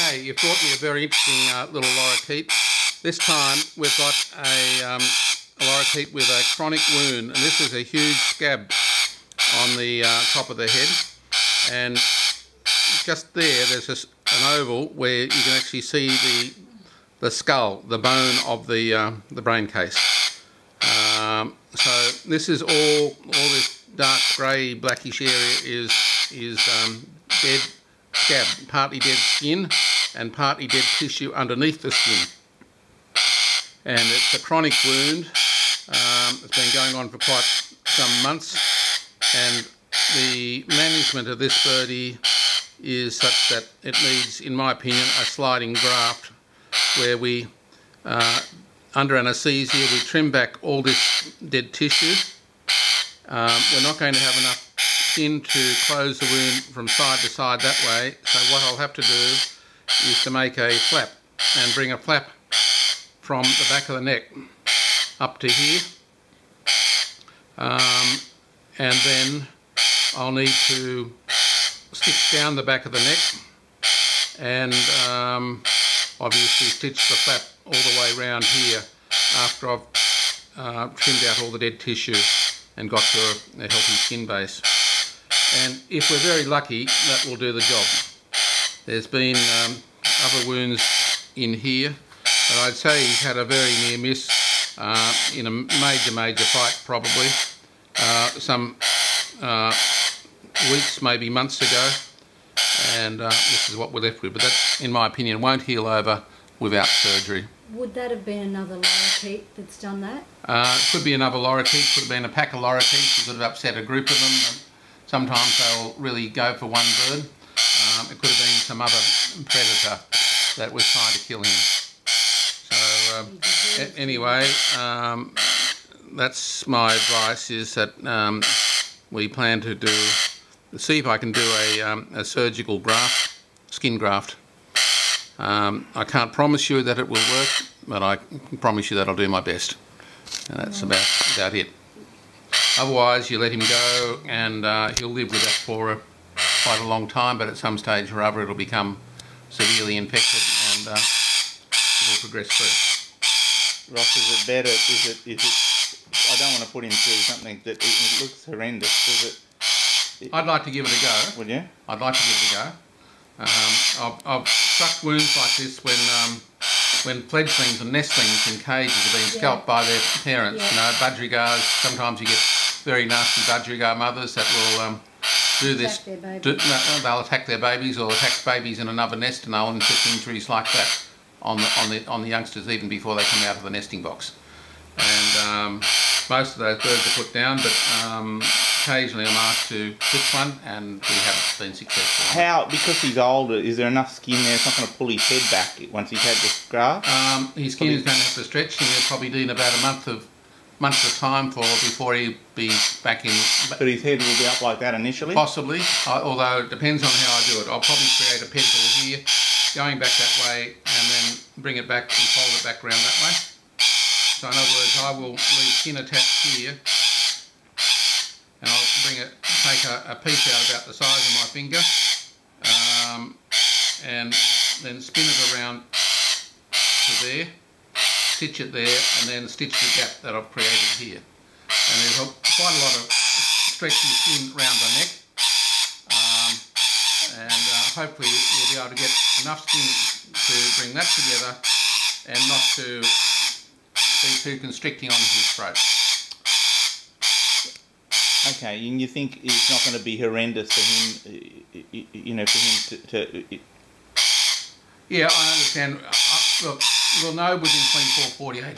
Okay, you've brought me a very interesting little lorikeet. This time we've got a lorikeet with a chronic wound, and this is a huge scab on the top of the head, and just there's an oval where you can actually see the skull, the bone of the brain case. So this is all this dark grey blackish area is dead scab, partly dead skin and partly dead tissue underneath the skin. And it's a chronic wound. It's been going on for quite some months, and the management of this birdie is such that it needs, in my opinion, a sliding graft where we, under anaesthesia, we trim back all this dead tissue. We're not going to have enough skin to close the wound from side to side that way, so what I'll have to do is to make a flap and bring a flap from the back of the neck up to here, and then I'll need to stitch down the back of the neck and obviously stitch the flap all the way around here after I've trimmed out all the dead tissue and got to a healthy skin base. And if we're very lucky, that will do the job. There's been other wounds in here, but I'd say he's had a very near miss in a major fight, probably some weeks, maybe months ago, and this is what we're left with. But that, in my opinion, won't heal over without surgery. Would that have been another lorikeet that's done that? It could be another lorikeet, could have been a pack of lorikeets. You could have upset a group of them. Sometimes they'll really go for one bird. It could have been some other predator that was trying to kill him. So anyway, that's my advice, is that we plan to see if I can do a surgical graft, skin graft. I can't promise you that it will work, but I can promise you that I'll do my best. And that's about it. Otherwise, you let him go, and he'll live with that for quite a long time, but at some stage or other it'll become severely infected and it'll progress through. Ross, is it better, is it, I don't want to put him through something that it looks horrendous, does it? I'd like to give it a go. Would you? I'd like to give it a go. I've struck wounds like this when fledglings and nestlings in cages have been scalped by their parents. You know, budgerigars, sometimes you get very nasty budgerigar mothers that will do this. They'll attack their babies or attack babies in another nest, and they'll inflict injuries like that on the youngsters even before they come out of the nesting box. And most of those birds are put down, but occasionally I'm asked to fix one, and we haven't been successful. How, because he's older, is there enough skin there? It's not going to pull his head back once he's had this graft? His skin is going to have to stretch, and he'll probably need about a month of time before he'll be back in. But his head will be up like that initially? Possibly, although it depends on how I do it. I'll probably create a pedicle here, going back that way, and then bring it back and fold it back around that way. So in other words, I will leave skin attached here, and I'll take a piece out about the size of my finger, and then spin it around to there, stitch it there, and then stitch the gap that I've created here. And there's quite a lot of stretchy skin around the neck, and hopefully we'll be able to get enough skin to bring that together and not to be too constricting on his throat. Okay, and you think it's not going to be horrendous for him, you know, for him to Yeah, I understand. Look, we'll know within 24, 48 hours.